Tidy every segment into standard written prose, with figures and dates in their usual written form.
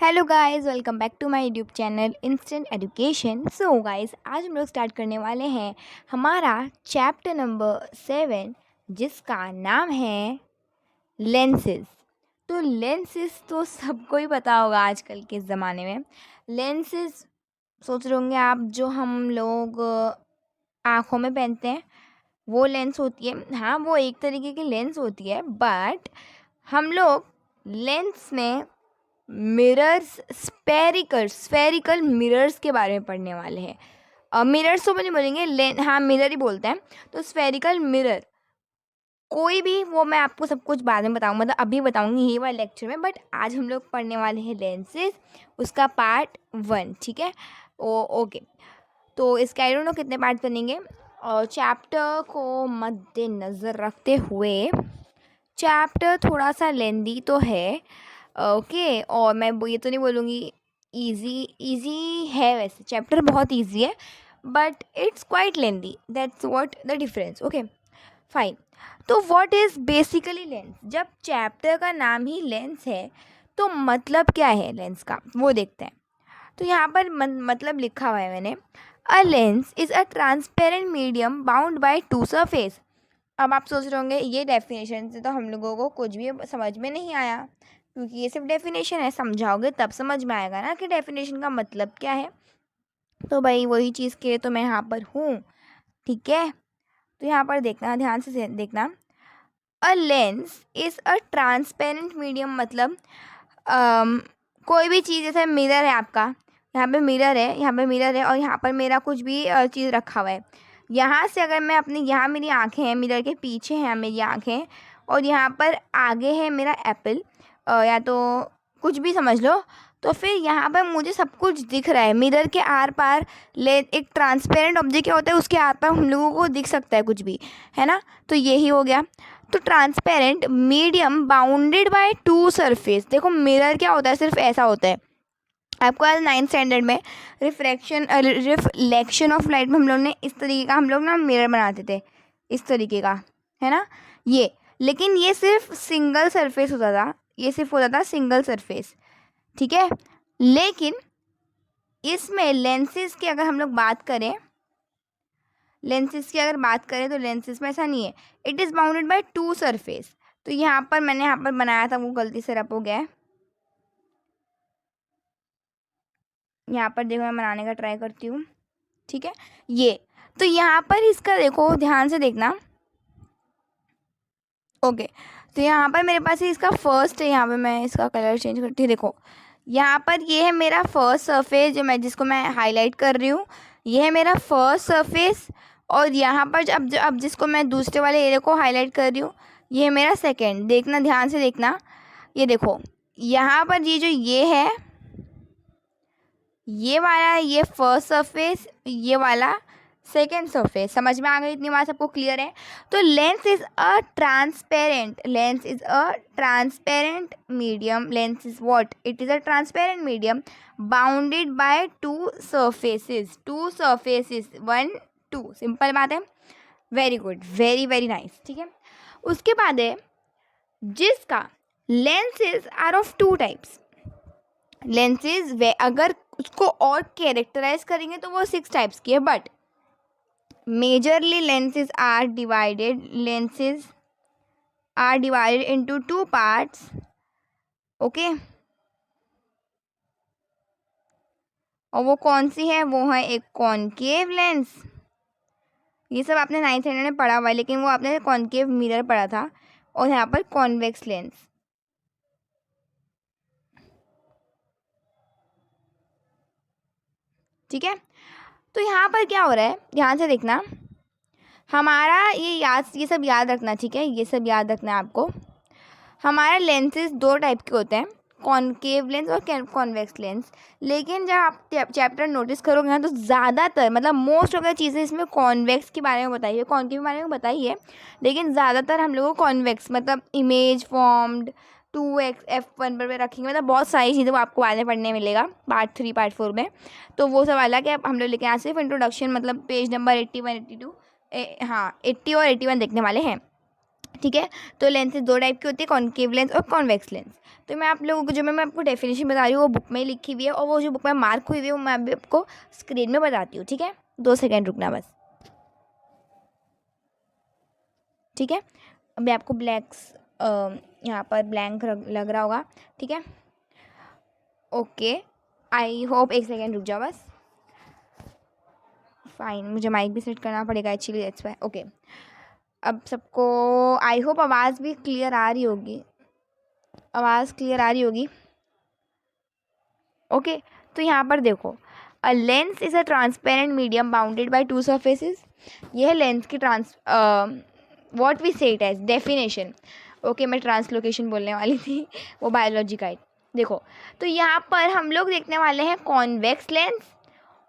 Hello guys, welcome back to my YouTube channel Instant Education. So guys, आज हम लोग start करने वाले हैं हमारा चैप्टर नंबर 7, जिसका नाम है लेंसेज। तो लेंसेज तो सबको ही पता होगा आजकल के ज़माने में। लेंसेज सोच रहे होंगे आप, जो हम लोग आँखों में पहनते हैं वो लेंस होती है। हाँ, वो एक तरीके की लेंस होती है, बट हम लोग लेंस में मिरर्स, स्फेरिकल मिरर्स के बारे में पढ़ने वाले हैं। मिरर्स तो नहीं बोलेंगे, हाँ मिरर ही बोलते हैं। तो स्फेरिकल मिरर कोई भी, वो मैं आपको सब कुछ बाद में बताऊँगा, मतलब अभी बताऊँगी ये वाले लेक्चर में। बट आज हम लोग पढ़ने वाले हैं लेंसेज, उसका पार्ट 1। ठीक है, ओके। तो इसके आई डोंट नो कितने पार्ट बनेंगे, और चैप्टर को मद्देनज़र रखते हुए चैप्टर थोड़ा सा लेंदी तो है, ओके। और मैं ये तो नहीं बोलूँगी इजी है, वैसे चैप्टर बहुत इजी है, but it's quite lengthy, that's what the difference. Okay fine. तो व्हाट इज़ बेसिकली लेंस? जब चैप्टर का नाम ही लेंस है तो मतलब क्या है लेंस का, वो देखते हैं। तो यहाँ पर मतलब लिखा हुआ है मैंने, a lens is a transparent medium bound by two surface. अब आप सोच रहे होंगे ये डेफिनेशन से तो हम लोगों को कुछ भी समझ में नहीं आया, क्योंकि ये सिर्फ डेफिनेशन है, समझाओगे तब समझ में आएगा ना कि डेफिनेशन का मतलब क्या है। तो भाई वही चीज़ के लिए तो मैं यहाँ पर हूँ, ठीक है। तो यहाँ पर देखना, ध्यान से देखना, a lens is a transparent medium, मतलब कोई भी चीज़, जैसे मिरर है आपका, यहाँ पे मिरर है, यहाँ पे मिरर है, और यहाँ पर मेरा कुछ भी चीज़ रखा हुआ है। यहाँ से अगर मैं अपनी, यहाँ मेरी आँखें हैं, मिरर के पीछे हैं मेरी आँखें, और यहाँ पर आगे है मेरा एप्पल, या तो कुछ भी समझ लो। तो फिर यहाँ पर मुझे सब कुछ दिख रहा है, मिरर के आर पार। ले एक ट्रांसपेरेंट ऑब्जेक्ट क्या होता है, उसके आर पार हम लोगों को दिख सकता है कुछ भी, है ना। तो यही हो गया। तो transparent medium bounded by to surface. देखो मिरर क्या होता है, सिर्फ ऐसा होता है। आपको आज 9th स्टैंडर्ड में रिफ्लेक्शन ऑफ लाइट में हम लोग ने इस तरीके का, हम लोग ना मिरर बनाते थे इस तरीके का, है ना ये। लेकिन ये सिर्फ सिंगल सरफेस होता था, ये सिर्फ होता था सिंगल सरफेस, ठीक है। लेकिन इसमें लेंसेज की अगर हम लोग बात करें, तो लेंसेज में ऐसा नहीं है, it is bounded by to surface. तो यहाँ पर मैंने यहाँ पर बनाया था, वो गलती से रप हो गया है। यहाँ पर देखो, मैं बनाने का ट्राई करती हूँ, ठीक है ये। तो यहाँ पर इसका देखो, ध्यान से देखना, ओके। तो यहाँ पर मेरे पास इसका फर्स्ट है, यहाँ पे मैं इसका कलर चेंज करती हूँ। देखो यहाँ पर ये है मेरा फर्स्ट सरफेस, जिसको मैं हाईलाइट कर रही हूँ, ये है मेरा फर्स्ट सरफेस। और यहाँ पर अब जिसको मैं दूसरे वाले एरिया को हाईलाइट कर रही हूँ, ये है मेरा सेकेंड। देखना, ध्यान से देखना, ये देखो यहाँ पर ये जो ये है, ये वाला, ये फर्स्ट सरफेस, ये वाला सेकेंड सरफेस। समझ में आ गई इतनी बात, सबको क्लियर है? तो lens is a transparent medium. Lens is what? It is a transparent medium bounded by two surfaces, 1 2। Simple बात है, very good, very very nice, ठीक है। उसके बाद है जिसका lenses are of two types. Lenses वे अगर उसको और कैरेक्टराइज करेंगे तो वो 6 टाइप्स की है, but majorly lenses are divided into two parts, okay. और वो कौन सी है? वो है एक कॉनकेव लेंस। ये सब आपने 9th स्टैंडर्ड में पढ़ा हुआ है, लेकिन वो आपने कॉनकेव मिरर पढ़ा था। और यहाँ पर कॉन्वेक्स लेंस, ठीक है। तो यहाँ पर क्या हो रहा है, ध्यान से देखना, हमारा ये सब याद रखना, ठीक है, ये सब याद रखना है आपको। हमारे लेंसेज 2 टाइप के होते हैं, कॉनकेव लेंस और कॉन्वेक्स लेंस। लेकिन जब आप चैप्टर नोटिस करोगे ना, तो ज़्यादातर, मतलब मोस्ट ऑफ द चीज़ें इसमें कॉन्वेक्स के बारे में बताई है, कॉनकेव के बारे में बताई है, लेकिन ज़्यादातर हम लोगों को कॉन्वेक्स, मतलब इमेज फॉर्म्ड 2x(f1) पर रखेंगे, मतलब बहुत सारी चीज़ें वो आपको बाद में पढ़ने मिलेगा पार्ट 3 पार्ट 4 में। तो वो सब अलग है, हम लोग लेके यहाँ सिर्फ इंट्रोडक्शन, मतलब पेज नंबर 81 82, हाँ 80 और 81 देखने वाले हैं। ठीक है। तो लेंसेज दो टाइप की होती है, कॉन्केव लेंस और कॉन्वेक्स लेंस। तो मैं आप लोगों को जो मैं आपको डेफिनेशन बता रही हूँ वो बुक में ही लिखी हुई है, और वो जो बुक में मार्क हुई हुई है वो मैं अभी आपको स्क्रीन में बताती हूँ। ठीक है, 2 सेकेंड रुकना बस। ठीक है, अभी आपको ब्लैक्स यहाँ पर ब्लैंक लग रहा होगा। ठीक है, ओके, आई होप 1 सेकेंड रुक जाओ बस। फाइन, मुझे माइक भी सेट करना पड़ेगा एक्चुअली, दैट्स व्हाई। ओके, अब सबको आई होप आवाज़ भी क्लियर आ रही होगी, आवाज़ क्लियर आ रही होगी। ओके, तो यहाँ पर देखो, a lens is a transparent medium bounded bye 2 surfaces. यह लेंस की व्हाट वी से इट एज डेफिनेशन। ओके, मैं ट्रांसलोकेशन बोलने वाली थी, वो बायोलॉजी का है। देखो, तो यहाँ पर हम लोग देखने वाले हैं कॉन्वेक्स लेंस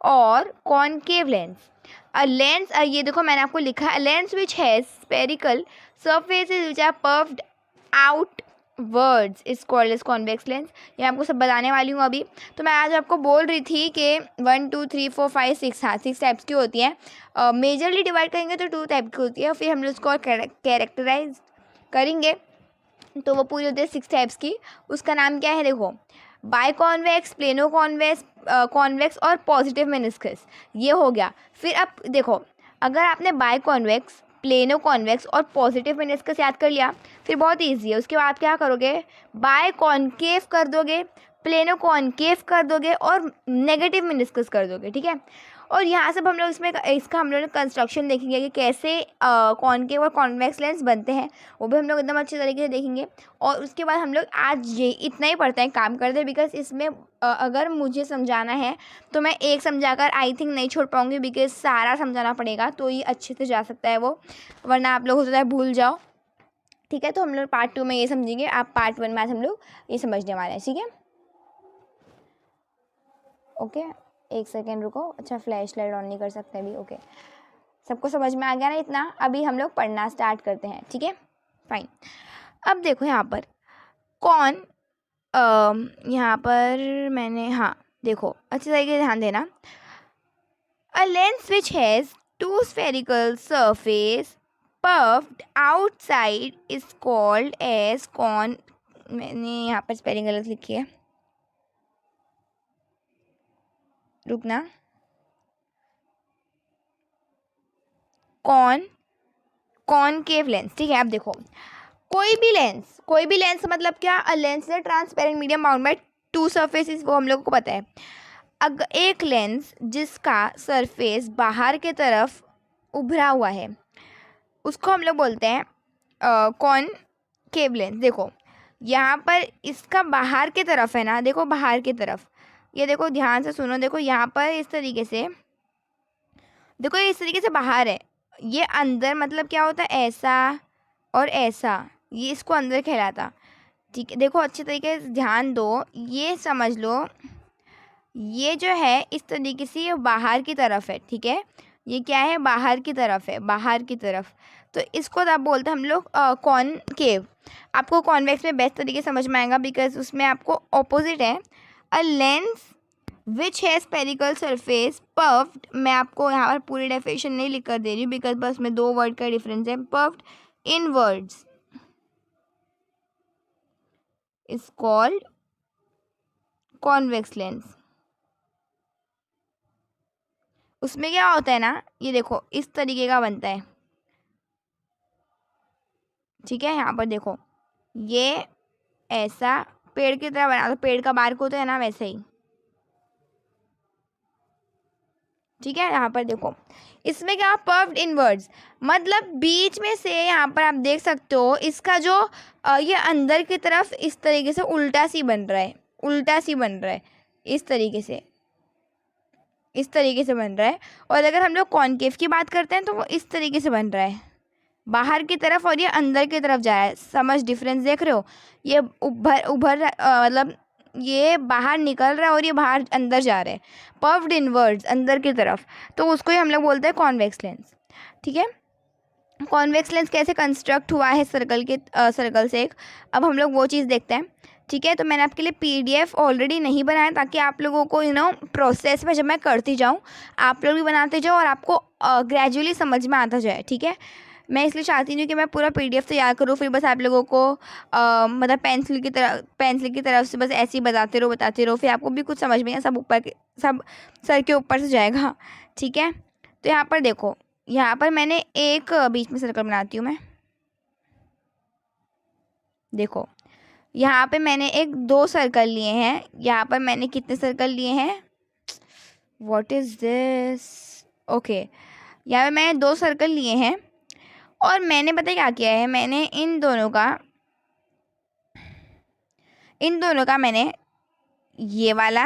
और कॉनकेव लेंस। अ लेंस, ये देखो मैंने आपको लिखा है, lens which has spherical surfaces which are curved outwards is called as convex lens. ये आपको सब बताने वाली हूँ अभी। तो मैं आज आपको बोल रही थी कि 1 2 3 4 5 6, हाँ 6 टाइप्स की होती हैं। मेजरली डिवाइड करेंगे तो 2 टाइप की होती है, फिर हम लोग उसको कैरेक्टराइज करेंगे तो वो पूरी होती है 6 टाइप्स की। उसका नाम क्या है, देखो, biconvex, plano convex, convex और पॉजिटिव मेनिस्कस, ये हो गया। फिर अब देखो, अगर आपने बाय कॉन्वेक्स, प्लेनो कॉन्वेक्स और पॉजिटिव मेनिस्कस याद कर लिया, फिर बहुत ईजी है। उसके बाद क्या करोगे, बाय कॉन्केव कर दोगे, प्लेनो कॉन्केव कर दोगे और नेगेटिव मेनिस्कस कर दोगे। ठीक है, और यहाँ सब हम लोग इसका हम लोग कंस्ट्रक्शन देखेंगे कि कैसे कॉनकेव और कॉन्वेक्स लेंस बनते हैं, वो भी हम लोग एकदम अच्छे तरीके से देखेंगे। और उसके बाद हम लोग आज ये इतना ही पढ़ते हैं, काम करते हैं, बिकॉज इसमें अगर मुझे समझाना है तो मैं एक समझाकर आई थिंक नहीं छोड़ पाऊँगी, बिकॉज सारा समझाना पड़ेगा तो ये अच्छे से जा सकता है वो, वरना आप लोग हो सकता है भूल जाओ। ठीक है, तो हम लोग पार्ट 2 में ये समझेंगे, आप पार्ट 1 में आज हम लोग ये समझने वाले हैं। ठीक है, ओके, 1 सेकेंड रुको। अच्छा, फ्लैश लाइट ऑन नहीं कर सकते अभी। ओके, सबको समझ में आ गया ना इतना? अभी हम लोग पढ़ना स्टार्ट करते हैं। ठीक है, फाइन। अब देखो यहाँ पर कौन, यहाँ पर मैंने, हाँ देखो अच्छी तरीके से ध्यान देना। A lens which has 2 spherical surface puffed outside is called as कौन, मैंने यहाँ पर स्पेलिंग गलत लिखी है, रुकना, कॉनकेव लेंस। ठीक है, अब देखो, कोई भी लेंस मतलब क्या, a lens is transparent medium bound by 2 surfaces, वो हम लोग को पता है। अगर एक लेंस जिसका सरफेस बाहर के तरफ उभरा हुआ है उसको हम लोग बोलते हैं कॉनकेव लेंस। देखो यहाँ पर इसका बाहर की तरफ है ना, देखो बाहर की तरफ, ये देखो ध्यान से सुनो, देखो यहाँ पर इस तरीके से, देखो ये इस तरीके से बाहर है, ये अंदर मतलब क्या होता है, ऐसा और ऐसा, ये इसको अंदर कहलाता। ठीक है, देखो अच्छे तरीके से ध्यान दो, ये समझ लो, ये जो है इस तरीके से ये बाहर की तरफ है। ठीक है, ये क्या है, बाहर की तरफ है, बाहर की तरफ। तो इसको तब बोलते हैं हम लोग कॉनकेव। आपको कॉन्वेक्स में बेस्ट तरीके समझ में आएगा, बिकॉज उसमें आपको ऑपोजिट है। अ लेंस विच है स्पेरिकल सरफेस पफ्ड, मैं आपको यहाँ पर पूरी डेफिनेशन नहीं लिख कर दे रही हूँ, बिकॉज बस में 2 वर्ड का डिफरेंस है। Puffed inwards is called convex lens. उसमें क्या होता है ना, ये देखो इस तरीके का बनता है। ठीक है, यहाँ पर देखो ये ऐसा पेड़ की तरह बना, तो पेड़ का बार्क होता है ना वैसे ही। ठीक है, यहाँ पर देखो इसमें क्या, पफ्ड इनवर्ड्स, मतलब बीच में से यहाँ पर आप देख सकते हो इसका जो ये अंदर की तरफ इस तरीके से उल्टा सी बन रहा है, उल्टा सी बन रहा है, इस तरीके से, इस तरीके से बन रहा है। और अगर हम लोग कॉनकेव की बात करते हैं तो वो इस तरीके से बन रहा है, बाहर की तरफ, और ये अंदर की तरफ जा रहा है। समझ डिफरेंस देख रहे हो, ये उभर मतलब ये बाहर निकल रहा है और ये बाहर अंदर जा रहा है, पफ्ड इनवर्ड्स अंदर की तरफ, तो उसको ही हम लोग बोलते हैं कॉन्वेक्स लेंस। ठीक है, कॉन्वेक्स लेंस कैसे कंस्ट्रक्ट हुआ है सर्कल से एक, अब हम लोग वो चीज़ देखते हैं। ठीक है, तो मैंने आपके लिए PDF ऑलरेडी नहीं बनाया, ताकि आप लोगों को प्रोसेस में जब मैं करती जाऊँ आप लोग भी बनाते जाओ और आपको ग्रेजुअली समझ में आता जाए। ठीक है, मैं इसलिए चाहती नहीं कि मैं पूरा पीडीएफ तैयार करूँ फिर बस आप लोगों को मतलब पेंसिल की तरफ से बस ऐसे ही बताते रहो फिर आपको भी कुछ समझ में सब सर के ऊपर से जाएगा। ठीक है, तो यहाँ पर देखो, यहाँ पर मैंने एक बीच में सर्कल बनाती हूँ मैं। देखो यहाँ पे मैंने एक 2 सर्कल लिए हैं। यहाँ पर मैंने कितने सर्कल लिए हैं, व्हाट इज़ दिस, ओके, यहाँ पे मैंने 2 सर्कल लिए हैं और मैंने पता है क्या किया है, मैंने इन दोनों का मैंने ये वाला,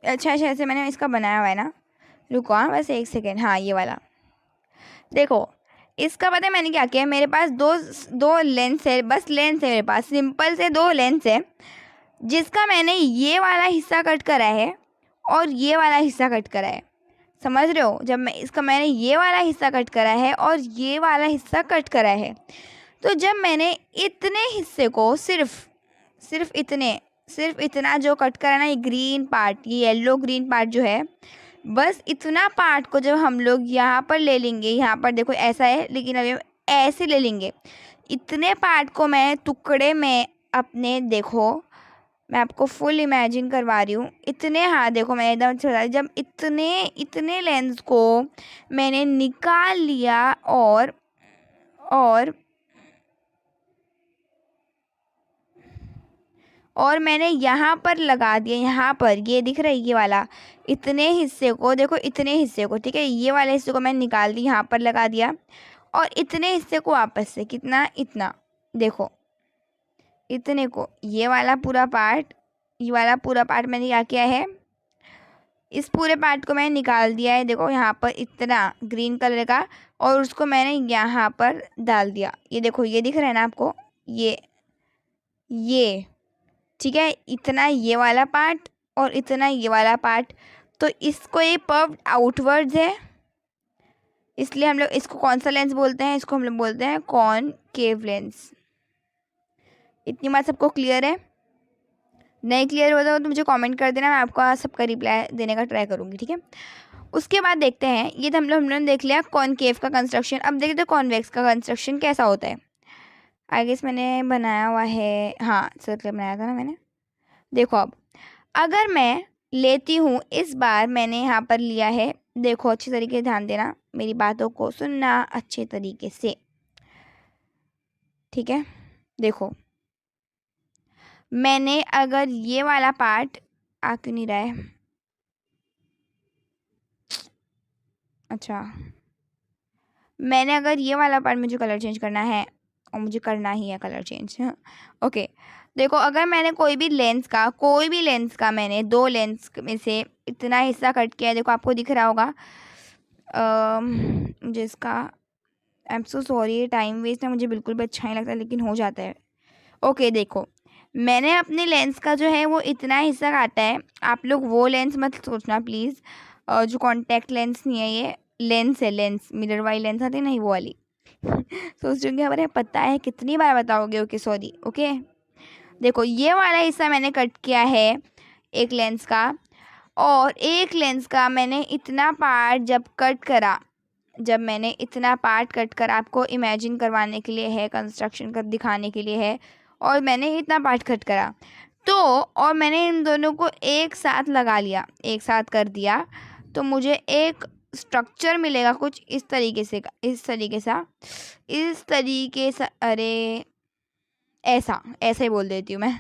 अच्छा ऐसे मैंने इसका बनाया हुआ है ना, रुको हाँ बस 1 सेकेंड, हाँ ये वाला देखो, इसका पता है मैंने क्या किया है, मेरे पास दो लेंस है, बस लेंस है मेरे पास, सिंपल से 2 लेंस है, जिसका मैंने ये वाला हिस्सा कट करा है और ये वाला हिस्सा कट करा है। समझ रहे हो, जब मैंने ये वाला हिस्सा कट करा है और ये वाला हिस्सा कट करा है, तो जब मैंने इतने हिस्से को सिर्फ इतना जो कट करा ना, ये ग्रीन पार्ट, ये येलो ग्रीन पार्ट जो है, बस इतना पार्ट को जब हम लोग यहाँ पर ले लेंगे, यहाँ पर देखो ऐसा है लेकिन अभी ऐसे ले लेंगे, इतने पार्ट को मैं टुकड़े में अपने, देखो मैं आपको फुल इमेजिन करवा रही हूँ, इतने, हाँ देखो मैं एकदम अच्छा, जब इतने लेंस को मैंने निकाल लिया और मैंने यहाँ पर लगा दिया, यहाँ पर ये दिख रहा है ये वाला, इतने हिस्से को देखो, इतने हिस्से को, ठीक है, ये वाले हिस्से को मैंने निकाल दी, यहाँ पर लगा दिया और इतने हिस्से को वापस से कितना, इतना, देखो इतने को, ये वाला पूरा पार्ट मैंने क्या किया है, इस पूरे पार्ट को मैंने निकाल दिया है, देखो यहाँ पर इतना ग्रीन कलर का, और उसको मैंने यहाँ पर डाल दिया, ये देखो ये दिख रहा है ना आपको, ये ठीक है, इतना ये वाला पार्ट और इतना ये वाला पार्ट, तो इसको ये कर्व्ड आउटवर्ड्स है, इसलिए हम लोग इसको कौन सा लेंस बोलते हैं, इसको हम लोग बोलते हैं कॉनकेव लेंस। इतनी बात सबको क्लियर है? नहीं क्लियर होता तो मुझे कमेंट कर देना, मैं आपका सबका रिप्लाई देने का ट्राई करूँगी। ठीक है, उसके बाद देखते हैं, ये तो हम लोग देख लिया कॉनकेव का कंस्ट्रक्शन। अब देखते हैं कॉन्वेक्स का कंस्ट्रक्शन कैसा होता है। आई गेस मैंने बनाया हुआ है, हाँ सर्कल बनाया था ना मैंने। देखो अब अगर मैं लेती हूँ, इस बार मैंने यहाँ पर लिया है, देखो अच्छी तरीके से ध्यान देना, मेरी बातों को सुनना अच्छे तरीके से, ठीक है। देखो मैंने अगर ये वाला पार्ट, आ क्यों नहीं रहा है, अच्छा मैंने अगर ये वाला पार्ट, मुझे कलर चेंज करना है और मुझे करना ही है कलर चेंज, ओके। देखो अगर मैंने कोई भी लेंस का मैंने 2 लेंस में से इतना हिस्सा कट किया है, देखो आपको दिख रहा होगा, मुझे इसका, I am so sorry, time waste है, मुझे बिल्कुल भी अच्छा नहीं लगता लेकिन हो जाता है। ओके देखो मैंने अपने लेंस का जो है वो इतना हिस्सा काटा है, आप लोग वो लेंस मत सोचना प्लीज़, जो कॉन्टैक्ट लेंस नहीं है, ये लेंस है, लेंस मिरर वाली लेंस आती है नहीं, वो वाली सोच रही हमारे पता है कितनी बार बताओगे, ओके सॉरी, ओके। देखो ये वाला हिस्सा मैंने कट किया है एक लेंस का, और एक लेंस का मैंने इतना पार्ट जब मैंने इतना पार्ट कट कर आपको इमेजिन करवाने के लिए है, कंस्ट्रक्शन कर दिखाने के लिए है, और मैंने इतना पार्ट कट करा, तो और मैंने इन दोनों को एक साथ लगा लिया, एक साथ कर दिया, तो मुझे एक स्ट्रक्चर मिलेगा कुछ इस तरीके से, अरे ऐसा ही बोल देती हूँ मैं,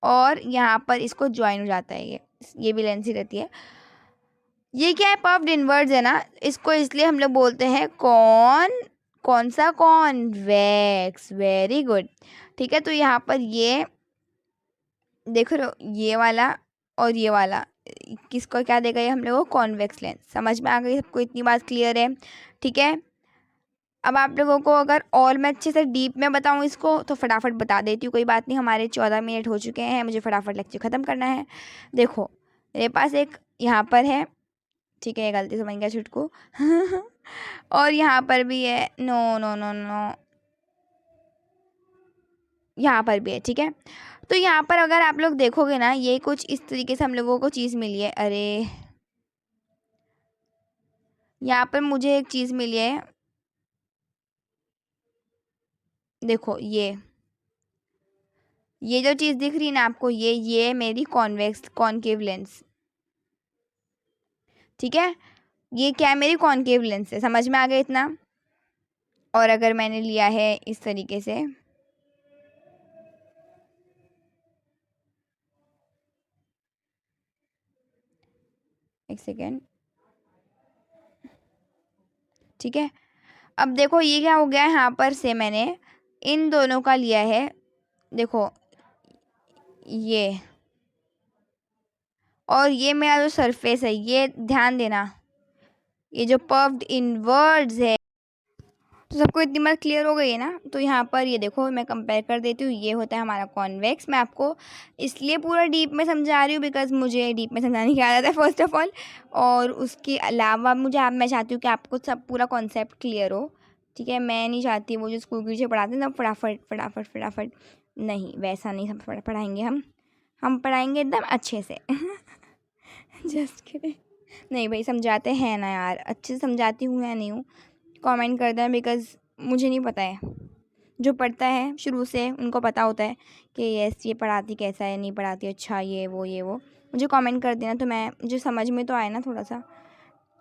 और यहाँ पर इसको ज्वाइन हो जाता है, ये भी लेंस ही रहती है। ये क्या है, कर्व्ड इनवर्ड्स है ना, इसको इसलिए हम लोग बोलते हैं कौन सा कॉन्वेक्स, वेरी गुड। ठीक है, तो यहाँ पर ये देख रहे हो, ये वाला और ये वाला किसको क्या देगा, ये हम लोग को कॉन्वेक्स लेंस। समझ में आ गई सबको, इतनी बात क्लियर है? ठीक है, अब आप लोगों को अगर और मैं अच्छे से डीप में बताऊं इसको तो फटाफट बता देती हूँ, कोई बात नहीं, हमारे 14 मिनट हो चुके हैं, मुझे फटाफट लेक्चर ख़त्म करना है। देखो मेरे पास एक यहाँ पर है, ठीक है, ये गलती से बन गया छुटकू और यहाँ पर भी है, नो नो नो नो, यहाँ पर भी है, ठीक है। तो यहाँ पर अगर आप लोग देखोगे ना, ये कुछ इस तरीके से हम लोगों को चीज़ मिली है, अरे यहाँ पर मुझे एक चीज़ मिली है, देखो ये जो चीज़ दिख रही है ना आपको, ये मेरी कॉन्वेक्स कॉनकेव लेंस, ठीक है। ये क्या है, मेरी कॉनकेव लेंस है, समझ में आ गया इतना। और अगर मैंने लिया है इस तरीके से, एक सेकेंड, ठीक है। अब देखो ये क्या हो गया है, यहाँ पर से मैंने इन दोनों का लिया है, देखो ये, और ये मेरा जो सरफेस है, ये ध्यान देना, ये जो कर्व्ड इनवर्ड्स है। तो सबको इतनी बात क्लियर हो गई है ना। तो यहाँ पर ये देखो, मैं कंपेयर कर देती हूँ, ये होता है हमारा कॉन्वेक्स। मैं आपको इसलिए पूरा डीप में समझा रही हूँ बिकॉज मुझे डीप में समझाने की आदत है फर्स्ट ऑफ ऑल, और उसके अलावा मैं चाहती हूँ कि आपको सब पूरा कॉन्सेप्ट क्लियर हो, ठीक है। मैं नहीं चाहती वो जो स्कूल के टीचर पढ़ाते हैं ना फटाफट फटाफट फटाफट, नहीं वैसा नहीं सब पढ़ाएंगे हम पढ़ाएंगे एकदम अच्छे से जस्ट किडिंग। नहीं भाई, समझाते हैं ना यार, अच्छे से समझाती हूँ या नहीं हूँ, कमेंट कर दें, बिकॉज़ मुझे नहीं पता है। जो पढ़ता है शुरू से उनको पता होता है कि यस ये पढ़ाती कैसा है, नहीं पढ़ाती अच्छा, ये वो मुझे कमेंट कर देना, तो मैं मुझे समझ में तो आए ना थोड़ा सा।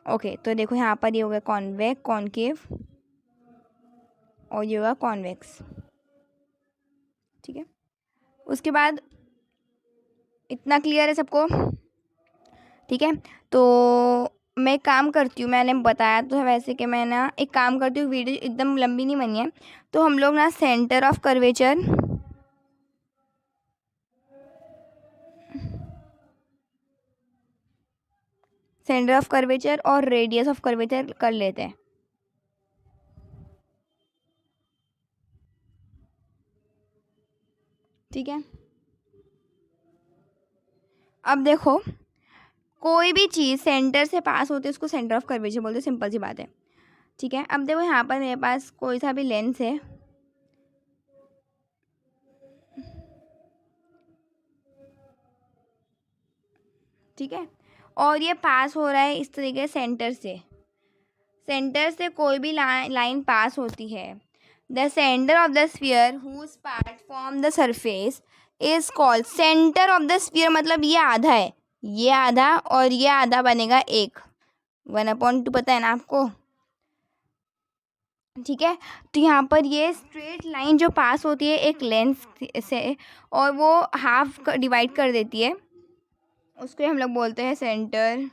ओके, तो देखो यहाँ पर ये हो गया कॉन्वेक्स कॉनकेव, और ये होगा कॉन्वेक्स, ठीक है। उसके बाद इतना क्लियर है सबको, ठीक है। तो मैं एक काम करती हूँ, मैंने बताया तो है वैसे कि मैं ना एक काम करती हूँ, वीडियो एकदम लंबी नहीं बनी है, तो हम लोग ना centre of curvature, centre of curvature और रेडियस ऑफ कर्वेचर कर लेते हैं, ठीक है। अब देखो, कोई भी चीज़ सेंटर से पास होती है उसको सेंटर ऑफ कर्वेचर बोलते हैं, सिंपल सी बात है, ठीक है। अब देखो यहाँ पर मेरे पास कोई सा भी लेंस है, ठीक है, और ये पास हो रहा है इस तरीके सेंटर से कोई भी लाइन पास होती है, the centre of the sphere whose part form the surface is called centre of the sphere. मतलब ये आधा है, ये आधा और ये आधा बनेगा एक, 1/2 पता है ना आपको, ठीक है। तो यहाँ पर ये स्ट्रेट लाइन जो पास होती है एक लेंस से, और वो हाफ डिवाइड कर देती है, उसको हम लोग बोलते हैं सेंटर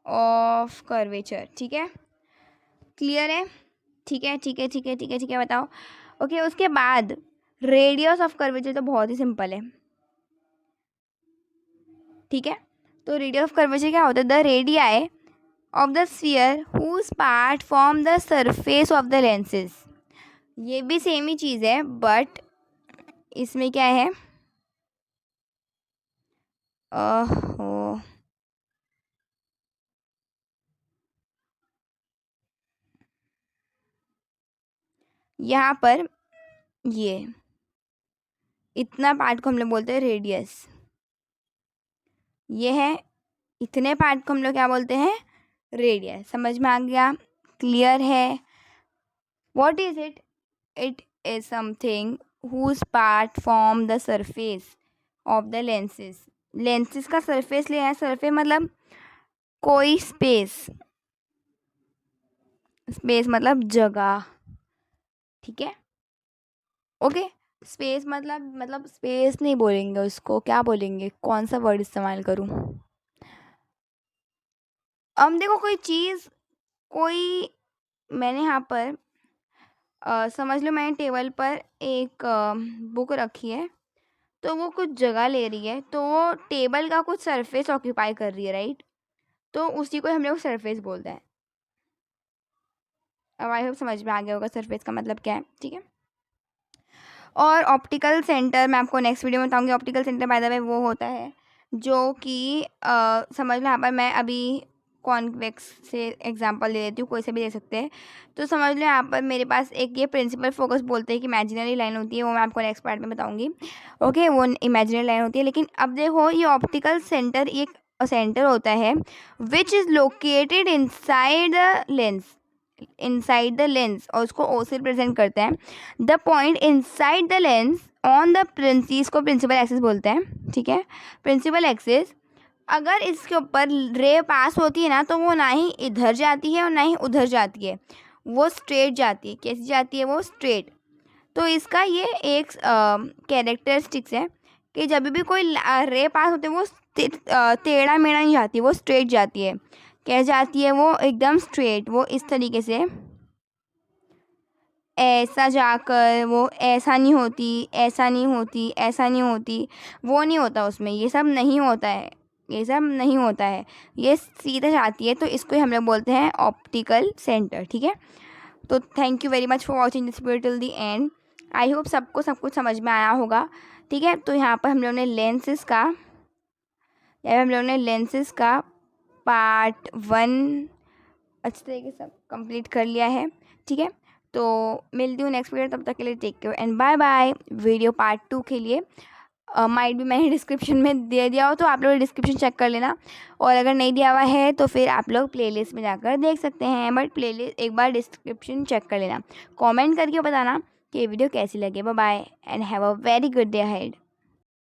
ऑफ कर्वेचर, ठीक है। क्लियर है, ठीक है ठीक है ठीक है ठीक है ठीक है, बताओ। ओके, उसके बाद रेडियस ऑफ कर्वेचर तो बहुत ही सिंपल है, ठीक है। तो रेडियस ऑफ कर्वेचर क्या होता है, the radii of the sphere whose part form the surface of the lenses. ये भी सेम ही चीज़ है, बट इसमें क्या है, ओहो, यहाँ पर ये इतना पार्ट को हम लोग बोलते हैं रेडियस, ये है, इतने पार्ट को हम लोग क्या बोलते हैं, रेडियस। समझ में आ गया, क्लियर है। What is it, it is something whose part form the surface of the lenses. Lenses का सरफेस लेना है, सरफेस मतलब कोई स्पेस, स्पेस मतलब जगह, ठीक है। ओके, स्पेस मतलब स्पेस नहीं बोलेंगे उसको, क्या बोलेंगे, कौन सा वर्ड इस्तेमाल करूँ। अब देखो कोई चीज़, कोई, मैंने यहाँ पर समझ लो मैंने टेबल पर एक बुक रखी है, तो वो कुछ जगह ले रही है, तो वो टेबल का कुछ सरफेस ऑक्यूपाई कर रही है, राइट। तो उसी को हम लोग सरफेस बोलते हैं। अब आई होप समझ में आ गया होगा सरफेस का मतलब क्या है, ठीक है। और ऑप्टिकल सेंटर मैं आपको नेक्स्ट वीडियो में बताऊंगी। Optical centre by the way वो होता है जो कि समझ लो यहाँ पर मैं अभी कॉन्वेक्स से एग्जांपल दे देती हूँ, कोई से भी दे सकते हैं। तो समझ लो यहाँ पर मेरे पास एक ये प्रिंसिपल फोकस बोलते हैं कि इमेजिनरी लाइन होती है, वो मैं आपको नेक्स्ट पार्ट में बताऊँगी। ओके, वो इमेजिनरी लाइन होती है। लेकिन अब देखो ये ऑप्टिकल सेंटर एक सेंटर होता है which is located inside the lens, और उसको ओ से रिप्रेजेंट करते हैं। The point inside the lens on the इसको प्रिंसिपल एक्सिस बोलते हैं, ठीक है। प्रिंसिपल एक्सिस, अगर इसके ऊपर रे पास होती है ना तो वो ना ही इधर जाती है और ना ही उधर जाती है, वो स्ट्रेट जाती है। कैसी जाती है? वो स्ट्रेट। तो इसका ये एक कैरेक्टरिस्टिक्स है कि जब भी कोई रे पास होती है वो टेढ़ा मेढ़ा नहीं जाती, वो स्ट्रेट जाती है। कैसे जाती है? वो एकदम स्ट्रेट, वो इस तरीके से ऐसा जाकर वो ऐसा नहीं होती, ऐसा नहीं होती, ऐसा नहीं होती, वो नहीं होता उसमें, ये सब नहीं होता है, ये सब नहीं होता है, ये सीधा जाती है। तो इसको हम लोग बोलते हैं ऑप्टिकल सेंटर, ठीक है। तो thank you very much for watching this video till the end. I hope सबको सब कुछ समझ में आया होगा, ठीक है। तो यहाँ पर हम लोगों ने लेंसेज का पार्ट 1 अच्छे तरीके से कंप्लीट कर लिया है, ठीक है। तो मिलती हूँ नेक्स्ट वीडियो, तब तक के लिए take care and bye bye. Video part 2 के लिए माइट भी मैंने डिस्क्रिप्शन में दे दिया हो, तो आप लोग डिस्क्रिप्शन चेक कर लेना, और अगर नहीं दिया हुआ है तो फिर आप लोग प्लेलिस्ट में जाकर देख सकते हैं। बट प्लेलिस्ट एक बार डिस्क्रिप्शन चेक कर लेना, कमेंट करके बताना कि ये वीडियो कैसी लगे। Bye bye and have a very good day ahead.